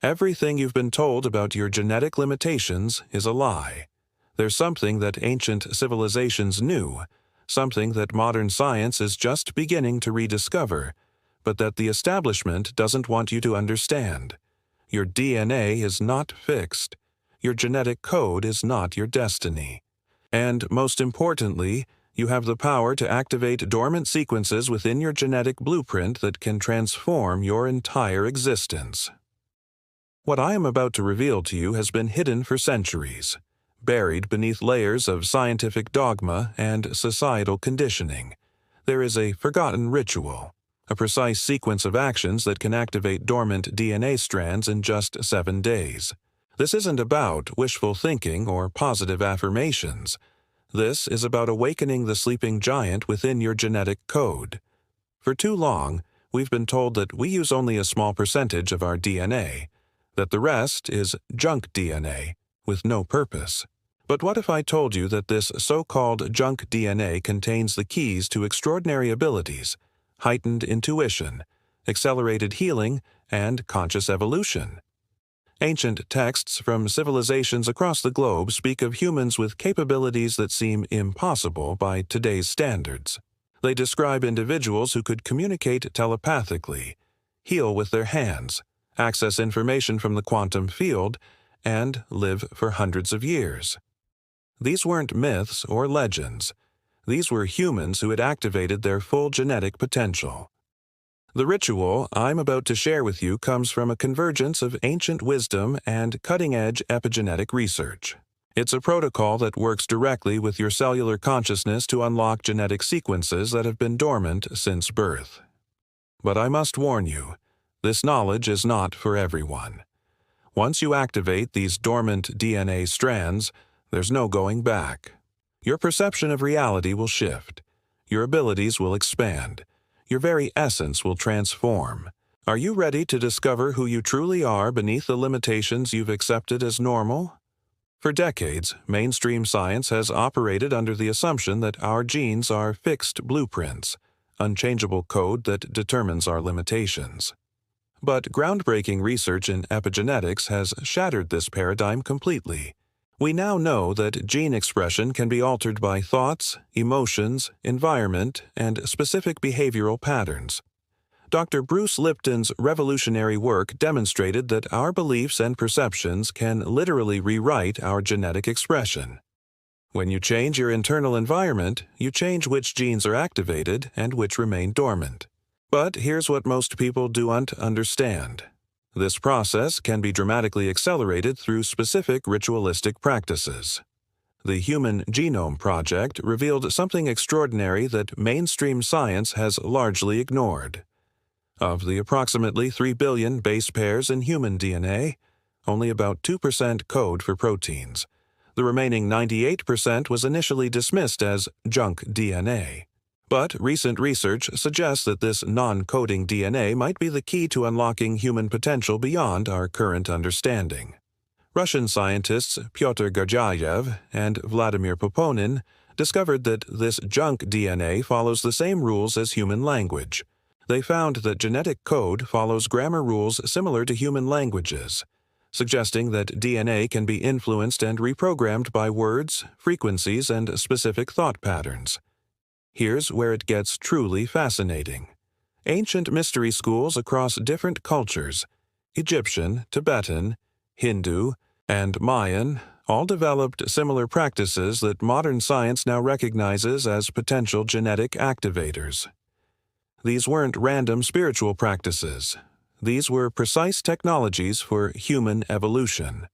Everything you've been told about your genetic limitations is a lie. There's something that ancient civilizations knew, something that modern science is just beginning to rediscover, but that the establishment doesn't want you to understand. Your DNA is not fixed. Your genetic code is not your destiny. And most importantly, you have the power to activate dormant sequences within your genetic blueprint that can transform your entire existence. What I am about to reveal to you has been hidden for centuries, buried beneath layers of scientific dogma and societal conditioning. There is a forgotten ritual, a precise sequence of actions that can activate dormant DNA strands in just 7 days. This isn't about wishful thinking or positive affirmations. This is about awakening the sleeping giant within your genetic code. For too long, we've been told that we use only a small percentage of our DNA, that the rest is junk DNA, with no purpose. But what if I told you that this so-called junk DNA contains the keys to extraordinary abilities, heightened intuition, accelerated healing, and conscious evolution? Ancient texts from civilizations across the globe speak of humans with capabilities that seem impossible by today's standards. They describe individuals who could communicate telepathically, heal with their hands, access information from the quantum field, and live for hundreds of years. These weren't myths or legends. These were humans who had activated their full genetic potential. The ritual I'm about to share with you comes from a convergence of ancient wisdom and cutting-edge epigenetic research. It's a protocol that works directly with your cellular consciousness to unlock genetic sequences that have been dormant since birth. But I must warn you, this knowledge is not for everyone. Once you activate these dormant DNA strands, there's no going back. Your perception of reality will shift. Your abilities will expand. Your very essence will transform. Are you ready to discover who you truly are beneath the limitations you've accepted as normal? For decades, mainstream science has operated under the assumption that our genes are fixed blueprints, unchangeable code that determines our limitations. But groundbreaking research in epigenetics has shattered this paradigm completely. We now know that gene expression can be altered by thoughts, emotions, environment, and specific behavioral patterns. Dr. Bruce Lipton's revolutionary work demonstrated that our beliefs and perceptions can literally rewrite our genetic expression. When you change your internal environment, you change which genes are activated and which remain dormant. But here's what most people don't understand. This process can be dramatically accelerated through specific ritualistic practices. The Human Genome Project revealed something extraordinary that mainstream science has largely ignored. Of the approximately 3 billion base pairs in human DNA, only about 2% code for proteins. The remaining 98% was initially dismissed as junk DNA. But recent research suggests that this non-coding DNA might be the key to unlocking human potential beyond our current understanding. Russian scientists Pyotr Gurdjieff and Vladimir Poponin discovered that this junk DNA follows the same rules as human language. They found that genetic code follows grammar rules similar to human languages, suggesting that DNA can be influenced and reprogrammed by words, frequencies, and specific thought patterns. Here's where it gets truly fascinating. Ancient mystery schools across different cultures, Egyptian, Tibetan, Hindu, and Mayan, all developed similar practices that modern science now recognizes as potential genetic activators. These weren't random spiritual practices. These were precise technologies for human evolution.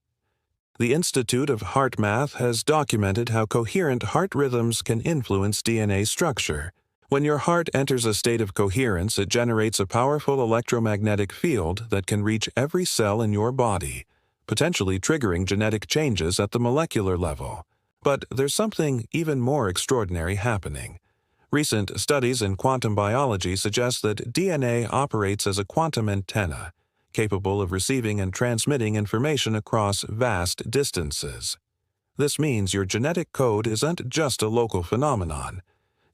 The Institute of Heart Math has documented how coherent heart rhythms can influence DNA structure. When your heart enters a state of coherence, it generates a powerful electromagnetic field that can reach every cell in your body, potentially triggering genetic changes at the molecular level. But there's something even more extraordinary happening. Recent studies in quantum biology suggest that DNA operates as a quantum antenna, capable of receiving and transmitting information across vast distances. This means your genetic code isn't just a local phenomenon.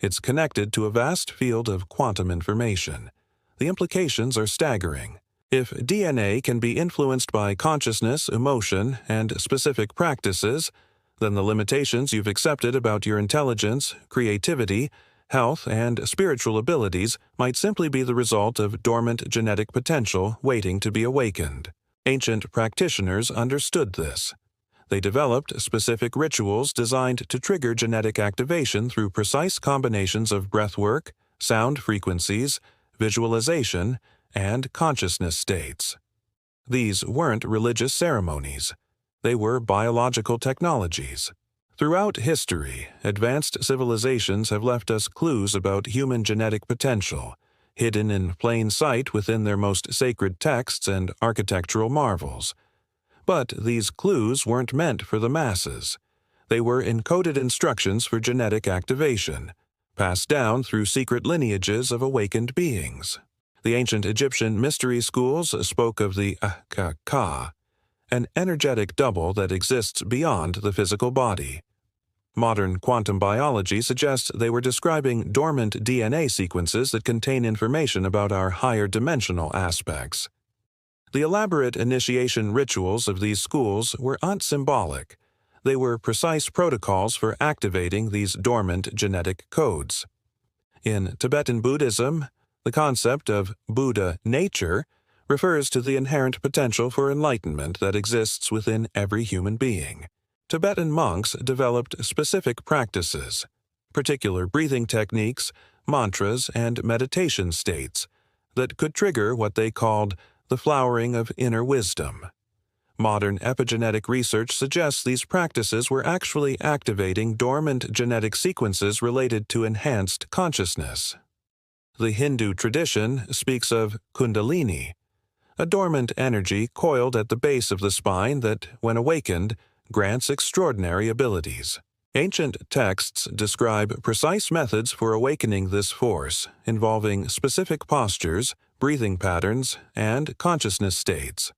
It's connected to a vast field of quantum information. The implications are staggering. If DNA can be influenced by consciousness, emotion, and specific practices, then the limitations you've accepted about your intelligence, creativity, health, and spiritual abilities might simply be the result of dormant genetic potential waiting to be awakened. Ancient practitioners understood this. They developed specific rituals designed to trigger genetic activation through precise combinations of breathwork, sound frequencies, visualization, and consciousness states. These weren't religious ceremonies. They were biological technologies. Throughout history, advanced civilizations have left us clues about human genetic potential, hidden in plain sight within their most sacred texts and architectural marvels. But these clues weren't meant for the masses. They were encoded instructions for genetic activation, passed down through secret lineages of awakened beings. The ancient Egyptian mystery schools spoke of the Ka, an energetic double that exists beyond the physical body. Modern quantum biology suggests they were describing dormant DNA sequences that contain information about our higher dimensional aspects. The elaborate initiation rituals of these schools were unsymbolic. They were precise protocols for activating these dormant genetic codes. In Tibetan Buddhism, the concept of Buddha nature refers to the inherent potential for enlightenment that exists within every human being. Tibetan monks developed specific practices, particular breathing techniques, mantras, and meditation states that could trigger what they called the flowering of inner wisdom. Modern epigenetic research suggests these practices were actually activating dormant genetic sequences related to enhanced consciousness. The Hindu tradition speaks of Kundalini, a dormant energy coiled at the base of the spine that, when awakened, grants extraordinary abilities. Ancient texts describe precise methods for awakening this force, involving specific postures, breathing patterns, and consciousness states.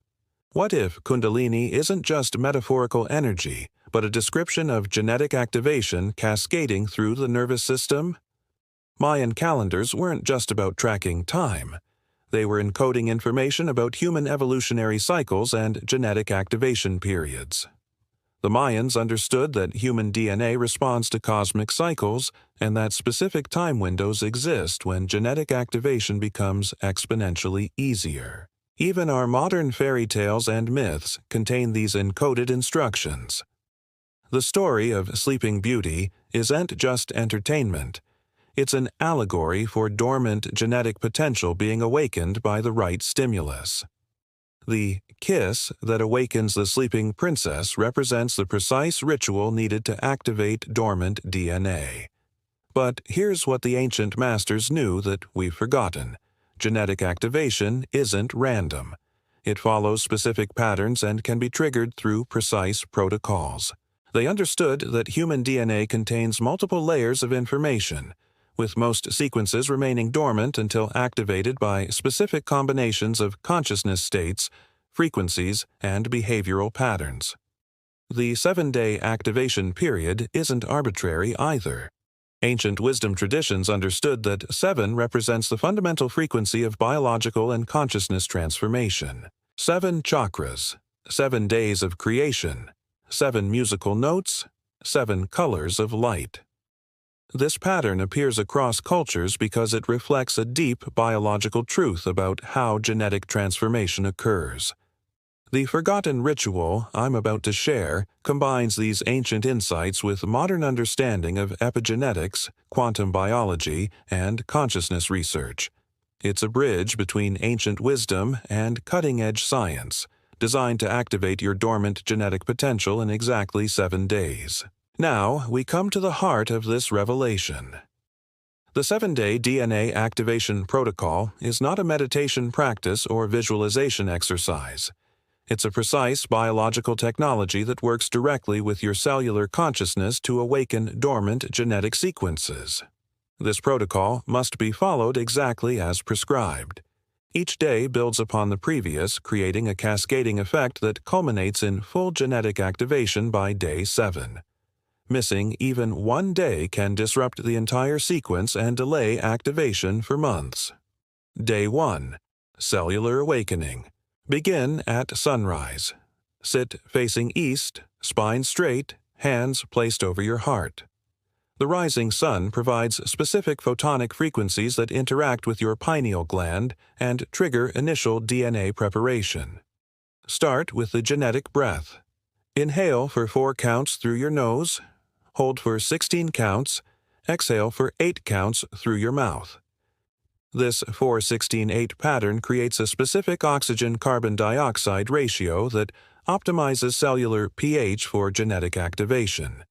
What if Kundalini isn't just metaphorical energy, but a description of genetic activation cascading through the nervous system? Mayan calendars weren't just about tracking time. They were encoding information about human evolutionary cycles and genetic activation periods. The Mayans understood that human DNA responds to cosmic cycles and that specific time windows exist when genetic activation becomes exponentially easier. Even our modern fairy tales and myths contain these encoded instructions. The story of Sleeping Beauty isn't just entertainment. It's an allegory for dormant genetic potential being awakened by the right stimulus. The kiss that awakens the sleeping princess represents the precise ritual needed to activate dormant DNA. But here's what the ancient masters knew that we've forgotten. Genetic activation isn't random. It follows specific patterns and can be triggered through precise protocols. They understood that human DNA contains multiple layers of information, with most sequences remaining dormant until activated by specific combinations of consciousness states, frequencies, and behavioral patterns. The 7-day activation period isn't arbitrary either. Ancient wisdom traditions understood that 7 represents the fundamental frequency of biological and consciousness transformation. 7 chakras, 7 days of creation, 7 musical notes, 7 colors of light. This pattern appears across cultures because it reflects a deep biological truth about how genetic transformation occurs. The forgotten ritual I'm about to share combines these ancient insights with modern understanding of epigenetics, quantum biology, and consciousness research. It's a bridge between ancient wisdom and cutting-edge science, designed to activate your dormant genetic potential in exactly 7 days. Now, we come to the heart of this revelation. The 7-day DNA activation protocol is not a meditation practice or visualization exercise. It's a precise biological technology that works directly with your cellular consciousness to awaken dormant genetic sequences. This protocol must be followed exactly as prescribed. Each day builds upon the previous, creating a cascading effect that culminates in full genetic activation by day 7. Missing even 1 day can disrupt the entire sequence and delay activation for months. Day 1. Cellular awakening. Begin at sunrise. Sit facing east, spine straight, hands placed over your heart. The rising sun provides specific photonic frequencies that interact with your pineal gland and trigger initial DNA preparation. Start with the genetic breath. Inhale for 4 counts through your nose, hold for 16 counts, exhale for 8 counts through your mouth. This 4-16-8 pattern creates a specific oxygen-carbon dioxide ratio that optimizes cellular pH for genetic activation.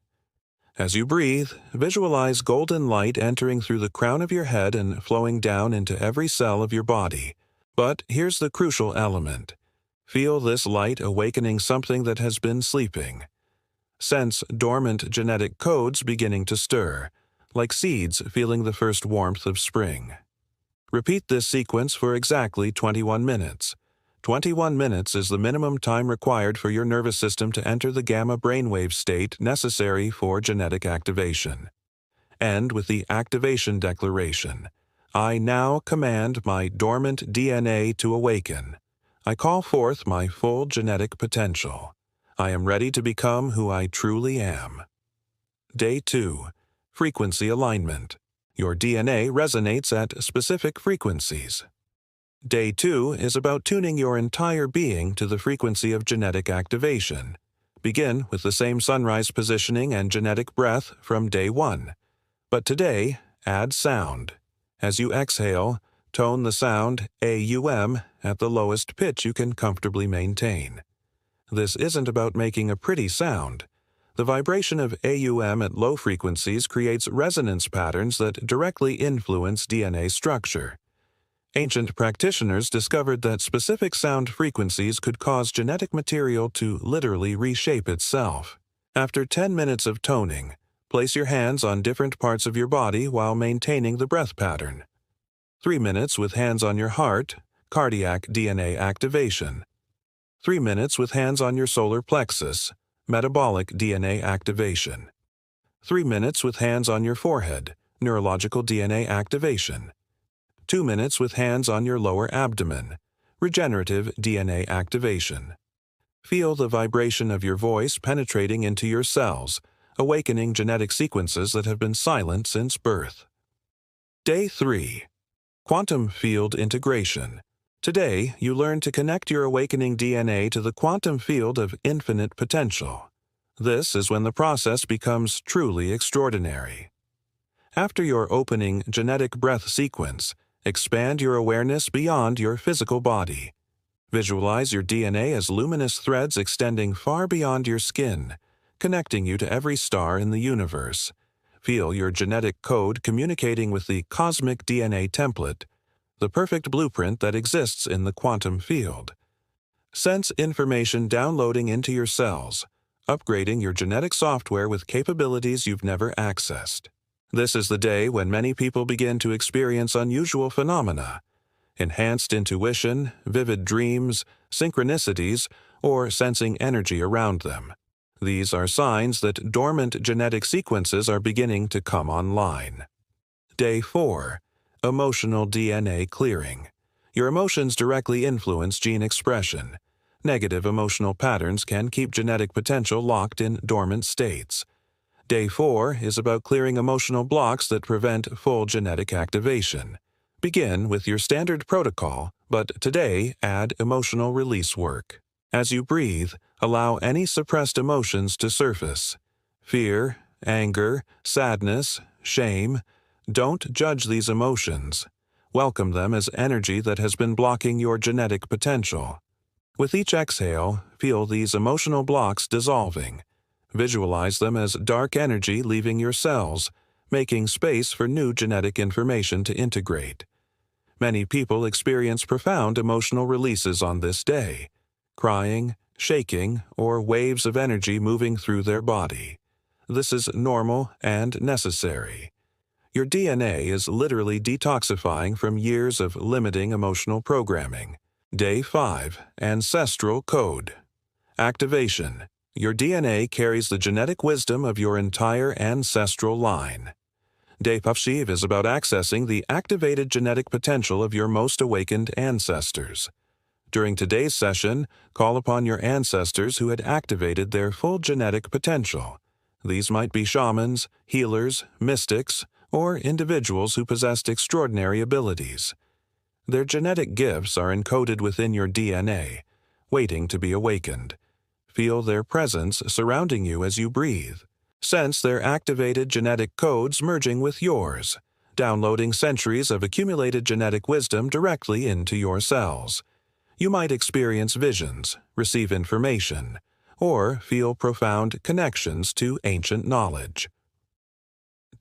As you breathe, visualize golden light entering through the crown of your head and flowing down into every cell of your body. But here's the crucial element. Feel this light awakening something that has been sleeping. Sense dormant genetic codes beginning to stir, like seeds feeling the first warmth of spring. Repeat this sequence for exactly 21 minutes. 21 minutes is the minimum time required for your nervous system to enter the gamma brainwave state necessary for genetic activation. End with the activation declaration. I now command my dormant DNA to awaken. I call forth my full genetic potential. I am ready to become who I truly am. Day 2. Frequency alignment. Your DNA resonates at specific frequencies. Day 2 is about tuning your entire being to the frequency of genetic activation. Begin with the same sunrise positioning and genetic breath from day 1. But today, add sound. As you exhale, tone the sound AUM at the lowest pitch you can comfortably maintain. This isn't about making a pretty sound. The vibration of AUM at low frequencies creates resonance patterns that directly influence DNA structure. Ancient practitioners discovered that specific sound frequencies could cause genetic material to literally reshape itself. After 10 minutes of toning, place your hands on different parts of your body while maintaining the breath pattern. 3 minutes with hands on your heart, cardiac DNA activation. 3 minutes with hands on your solar plexus, metabolic DNA activation. 3 minutes with hands on your forehead, neurological DNA activation. 2 minutes with hands on your lower abdomen, regenerative DNA activation. Feel the vibration of your voice penetrating into your cells, awakening genetic sequences that have been silent since birth. Day 3. Quantum field integration. Today, you learn to connect your awakening DNA to the quantum field of infinite potential. This is when the process becomes truly extraordinary. After your opening genetic breath sequence, expand your awareness beyond your physical body. Visualize your DNA as luminous threads extending far beyond your skin, connecting you to every star in the universe. Feel your genetic code communicating with the cosmic DNA template, the perfect blueprint that exists in the quantum field. Sense information downloading into your cells, upgrading your genetic software with capabilities you've never accessed. This is the day when many people begin to experience unusual phenomena, enhanced intuition, vivid dreams, synchronicities, or sensing energy around them. These are signs that dormant genetic sequences are beginning to come online. Day 4. Emotional DNA clearing. Your emotions directly influence gene expression. Negative emotional patterns can keep genetic potential locked in dormant states. Day 4 is about clearing emotional blocks that prevent full genetic activation. Begin with your standard protocol, but today add emotional release work. As you breathe, allow any suppressed emotions to surface. Fear, anger, sadness, shame. Don't judge these emotions. Welcome them as energy that has been blocking your genetic potential. With each exhale, feel these emotional blocks dissolving. Visualize them as dark energy leaving your cells, making space for new genetic information to integrate. Many people experience profound emotional releases on this day, crying, shaking, or waves of energy moving through their body. This is normal and necessary. Your DNA is literally detoxifying from years of limiting emotional programming. Day 5. Ancestral Code. Activation. Your DNA carries the genetic wisdom of your entire ancestral line. Day Pavshiv is about accessing the activated genetic potential of your most awakened ancestors. During today's session, call upon your ancestors who had activated their full genetic potential. These might be shamans, healers, mystics, or individuals who possessed extraordinary abilities. Their genetic gifts are encoded within your DNA, waiting to be awakened. Feel their presence surrounding you as you breathe. Sense their activated genetic codes merging with yours, downloading centuries of accumulated genetic wisdom directly into your cells. You might experience visions, receive information, or feel profound connections to ancient knowledge.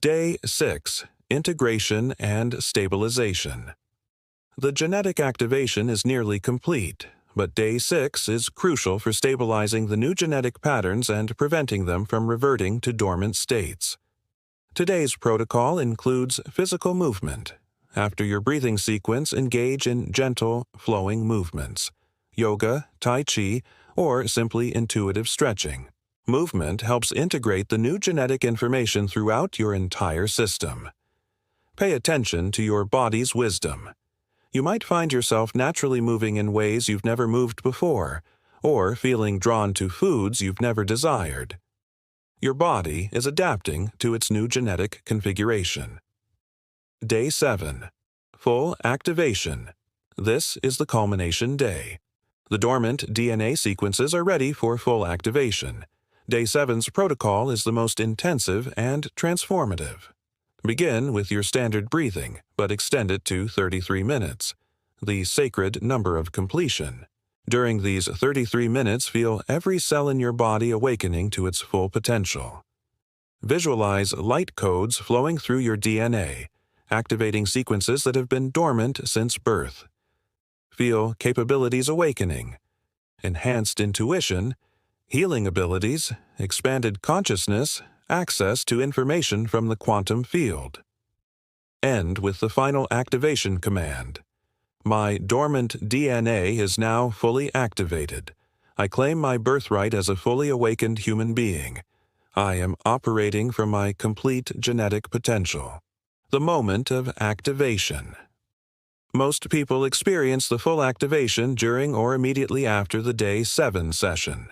Day 6. Integration and Stabilization. The genetic activation is nearly complete, but Day 6 is crucial for stabilizing the new genetic patterns and preventing them from reverting to dormant states. Today's protocol includes physical movement. After your breathing sequence, engage in gentle, flowing movements, yoga, tai chi, or simply intuitive stretching. Movement helps integrate the new genetic information throughout your entire system. Pay attention to your body's wisdom. You might find yourself naturally moving in ways you've never moved before, or feeling drawn to foods you've never desired. Your body is adapting to its new genetic configuration. Day 7. Full Activation. This is the culmination day. The dormant DNA sequences are ready for full activation. Day 7's protocol is the most intensive and transformative. Begin with your standard breathing, but extend it to 33 minutes, the sacred number of completion. During these 33 minutes, feel every cell in your body awakening to its full potential. Visualize light codes flowing through your DNA, activating sequences that have been dormant since birth. Feel capabilities awakening, enhanced intuition, healing abilities, expanded consciousness, access to information from the quantum field. End with the final activation command. My dormant DNA is now fully activated. I claim my birthright as a fully awakened human being. I am operating from my complete genetic potential. The moment of activation. Most people experience the full activation during or immediately after the Day 7 session.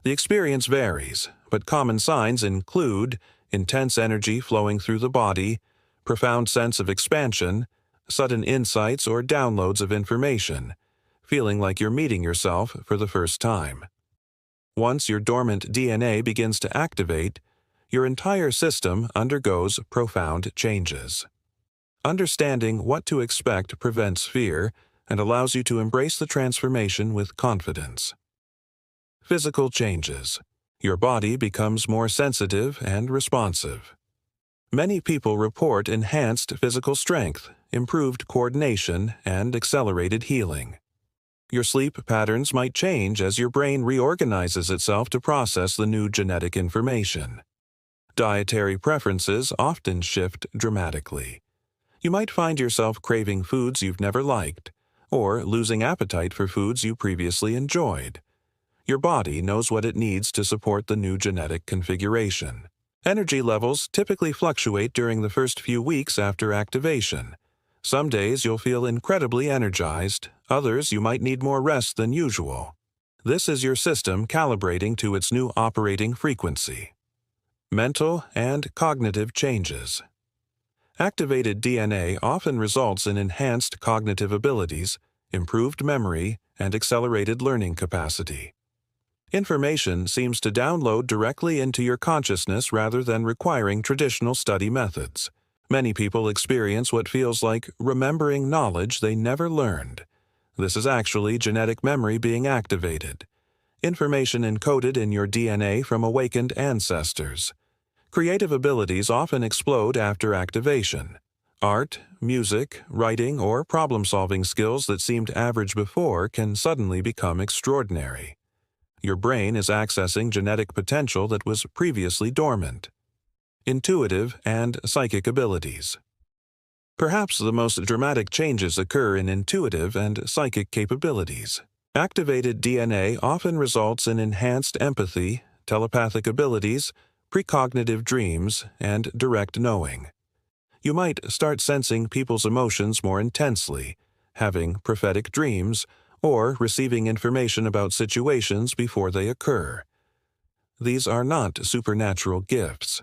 The experience varies, but common signs include intense energy flowing through the body, profound sense of expansion, sudden insights or downloads of information, feeling like you're meeting yourself for the first time. Once your dormant DNA begins to activate, your entire system undergoes profound changes. Understanding what to expect prevents fear and allows you to embrace the transformation with confidence. Physical changes. Your body becomes more sensitive and responsive. Many people report enhanced physical strength, improved coordination, and accelerated healing. Your sleep patterns might change as your brain reorganizes itself to process the new genetic information. Dietary preferences often shift dramatically. You might find yourself craving foods you've never liked, or losing appetite for foods you previously enjoyed. Your body knows what it needs to support the new genetic configuration. Energy levels typically fluctuate during the first few weeks after activation. Some days you'll feel incredibly energized, others you might need more rest than usual. This is your system calibrating to its new operating frequency. Mental and cognitive changes. Activated DNA often results in enhanced cognitive abilities, improved memory, and accelerated learning capacity. Information seems to download directly into your consciousness rather than requiring traditional study methods. Many people experience what feels like remembering knowledge they never learned. This is actually genetic memory being activated. Information encoded in your DNA from awakened ancestors. Creative abilities often explode after activation. Art, music, writing, or problem-solving skills that seemed average before can suddenly become extraordinary. Your brain is accessing genetic potential that was previously dormant. Intuitive and psychic abilities. Perhaps the most dramatic changes occur in intuitive and psychic capabilities. Activated DNA often results in enhanced empathy, telepathic abilities, precognitive dreams, and direct knowing. You might start sensing people's emotions more intensely, having prophetic dreams, or receiving information about situations before they occur. These are not supernatural gifts.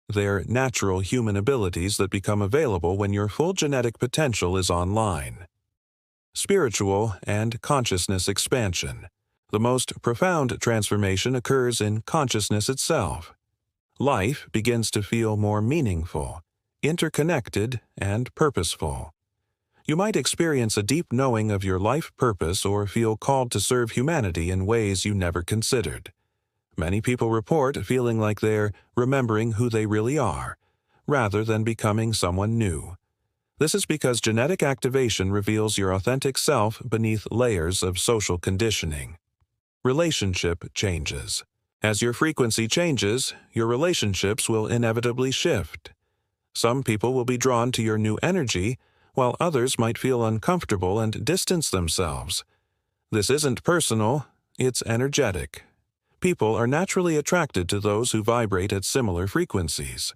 They're natural human abilities that become available when your full genetic potential is online. Spiritual and consciousness expansion. The most profound transformation occurs in consciousness itself. Life begins to feel more meaningful, interconnected, and purposeful. You might experience a deep knowing of your life purpose or feel called to serve humanity in ways you never considered. Many people report feeling like they're remembering who they really are, rather than becoming someone new. This is because genetic activation reveals your authentic self beneath layers of social conditioning. Relationship changes. As your frequency changes, your relationships will inevitably shift. Some people will be drawn to your new energy, while others might feel uncomfortable and distance themselves. This isn't personal, it's energetic. People are naturally attracted to those who vibrate at similar frequencies.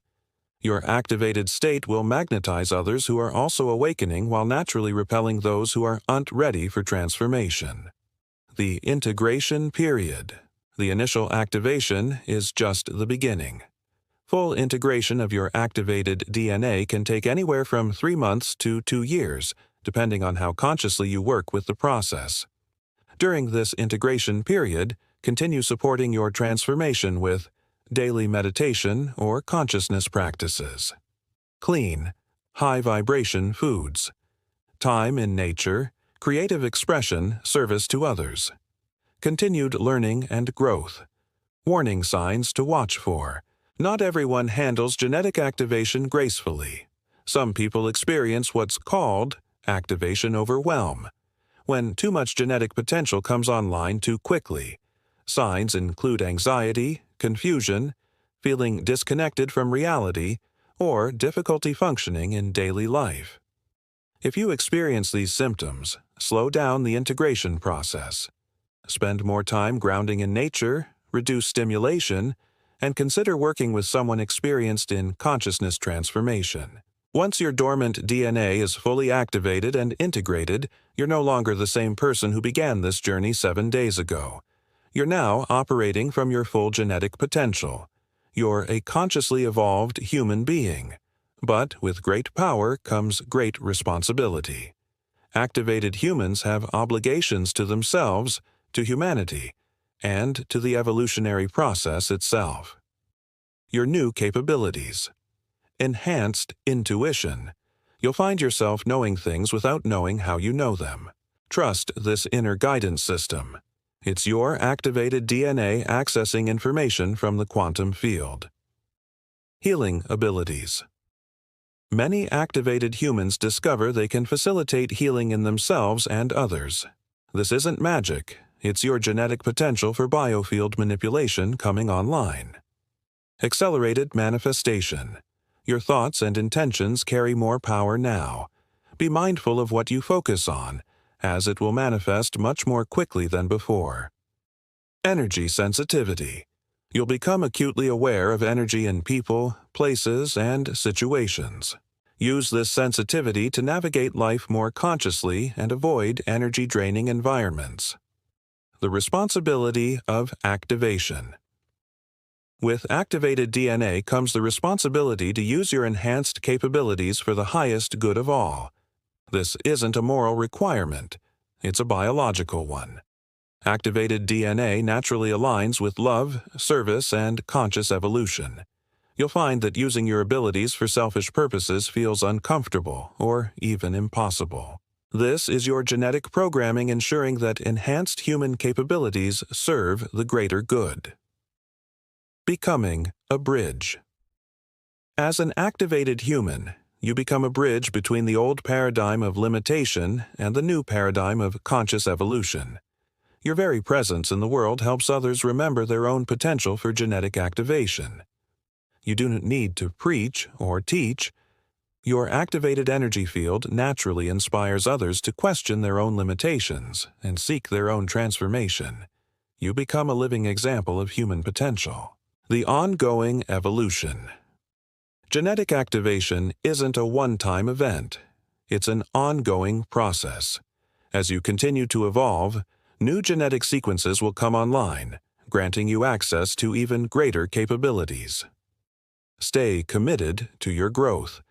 Your activated state will magnetize others who are also awakening while naturally repelling those who aren't ready for transformation. The integration period. The initial activation is just the beginning. Full integration of your activated DNA can take anywhere from 3 months to 2 years, depending on how consciously you work with the process. During this integration period, continue supporting your transformation with daily meditation or consciousness practices. Clean, high-vibration foods. Time in nature, creative expression, service to others. Continued learning and growth. Warning signs to watch for. Not everyone handles genetic activation gracefully. Some people experience what's called activation overwhelm, when too much genetic potential comes online too quickly. Signs include anxiety, confusion, feeling disconnected from reality, or difficulty functioning in daily life. If you experience these symptoms, slow down the integration process. Spend more time grounding in nature, reduce stimulation, and consider working with someone experienced in consciousness transformation. Once your dormant DNA is fully activated and integrated, you're no longer the same person who began this journey 7 days ago. You're now operating from your full genetic potential. You're a consciously evolved human being. But with great power comes great responsibility. Activated humans have obligations to themselves, to humanity, and to the evolutionary process itself. Your new capabilities. Enhanced intuition. You'll find yourself knowing things without knowing how you know them. Trust this inner guidance system. It's your activated DNA accessing information from the quantum field. Healing abilities. Many activated humans discover they can facilitate healing in themselves and others. This isn't magic, it's your genetic potential for biofield manipulation coming online. Accelerated manifestation. Your thoughts and intentions carry more power now. Be mindful of what you focus on, as it will manifest much more quickly than before. Energy sensitivity. You'll become acutely aware of energy in people, places, and situations. Use this sensitivity to navigate life more consciously and avoid energy-draining environments. The responsibility of activation. With activated DNA comes the responsibility to use your enhanced capabilities for the highest good of all. This isn't a moral requirement, it's a biological one. Activated DNA naturally aligns with love, service, and conscious evolution. You'll find that using your abilities for selfish purposes feels uncomfortable or even impossible. This is your genetic programming ensuring that enhanced human capabilities serve the greater good. Becoming a bridge. As an activated human, you become a bridge between the old paradigm of limitation and the new paradigm of conscious evolution. Your very presence in the world helps others remember their own potential for genetic activation. You do not need to preach or teach. Your activated energy field naturally inspires others to question their own limitations and seek their own transformation. You become a living example of human potential. The ongoing evolution. Genetic activation isn't a one-time event. It's an ongoing process. As you continue to evolve, new genetic sequences will come online, granting you access to even greater capabilities. Stay committed to your growth.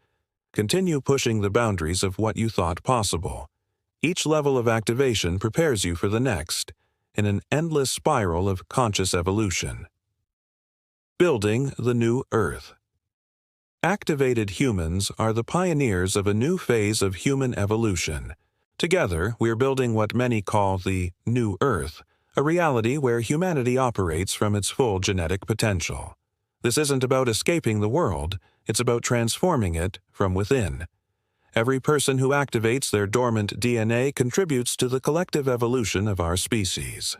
Continue pushing the boundaries of what you thought possible. Each level of activation prepares you for the next, in an endless spiral of conscious evolution. Building the new Earth. Activated humans are the pioneers of a new phase of human evolution. Together, we're building what many call the new Earth, a reality where humanity operates from its full genetic potential. This isn't about escaping the world, it's about transforming it from within. Every person who activates their dormant DNA contributes to the collective evolution of our species.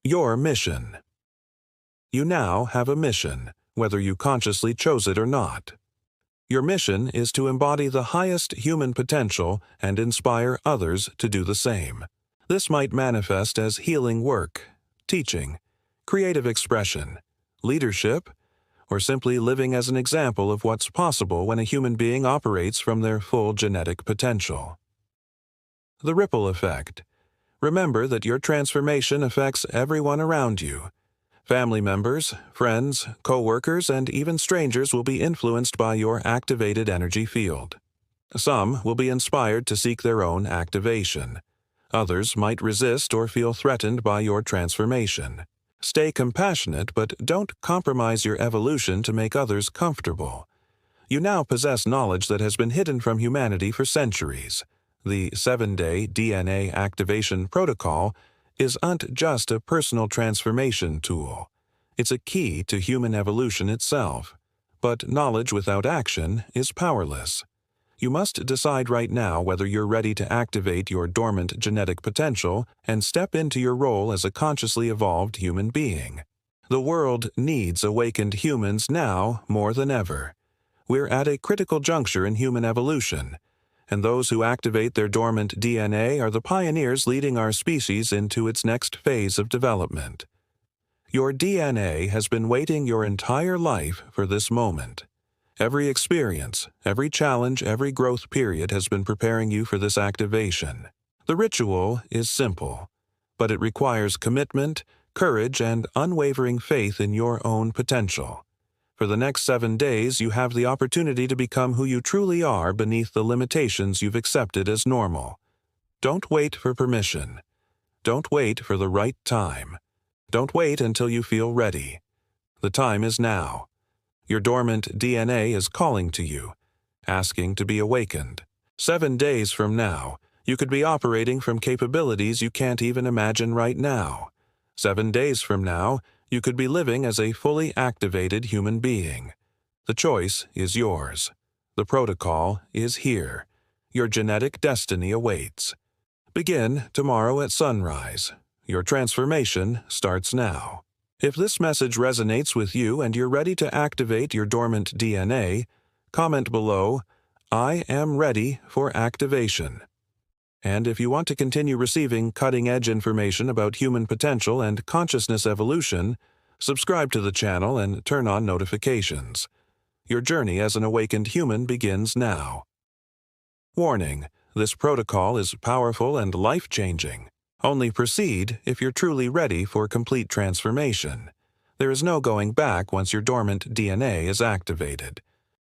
Your mission. You now have a mission, whether you consciously chose it or not. Your mission is to embody the highest human potential and inspire others to do the same. This might manifest as healing work, teaching, creative expression, leadership, or simply living as an example of what's possible when a human being operates from their full genetic potential. The ripple effect. Remember that your transformation affects everyone around you. Family members, friends, co-workers, and even strangers will be influenced by your activated energy field. Some will be inspired to seek their own activation. Others might resist or feel threatened by your transformation. Stay compassionate, but don't compromise your evolution to make others comfortable. You now possess knowledge that has been hidden from humanity for centuries. The 7-day DNA activation protocol isn't just a personal transformation tool. It's a key to human evolution itself. But knowledge without action is powerless. You must decide right now whether you're ready to activate your dormant genetic potential and step into your role as a consciously evolved human being. The world needs awakened humans now more than ever. We're at a critical juncture in human evolution, and those who activate their dormant DNA are the pioneers leading our species into its next phase of development. Your DNA has been waiting your entire life for this moment. Every experience, every challenge, every growth period has been preparing you for this activation. The ritual is simple, but it requires commitment, courage, and unwavering faith in your own potential. For the next 7 days, you have the opportunity to become who you truly are beneath the limitations you've accepted as normal. Don't wait for permission. Don't wait for the right time. Don't wait until you feel ready. The time is now. Your dormant DNA is calling to you, asking to be awakened. 7 days from now, you could be operating from capabilities you can't even imagine right now. 7 days from now, you could be living as a fully activated human being. The choice is yours. The protocol is here. Your genetic destiny awaits. Begin tomorrow at sunrise. Your transformation starts now. If this message resonates with you and you're ready to activate your dormant DNA, comment below, "I am ready for activation." And if you want to continue receiving cutting-edge information about human potential and consciousness evolution, subscribe to the channel and turn on notifications. Your journey as an awakened human begins now. Warning: this protocol is powerful and life-changing. Only proceed if you're truly ready for complete transformation. There is no going back once your dormant DNA is activated.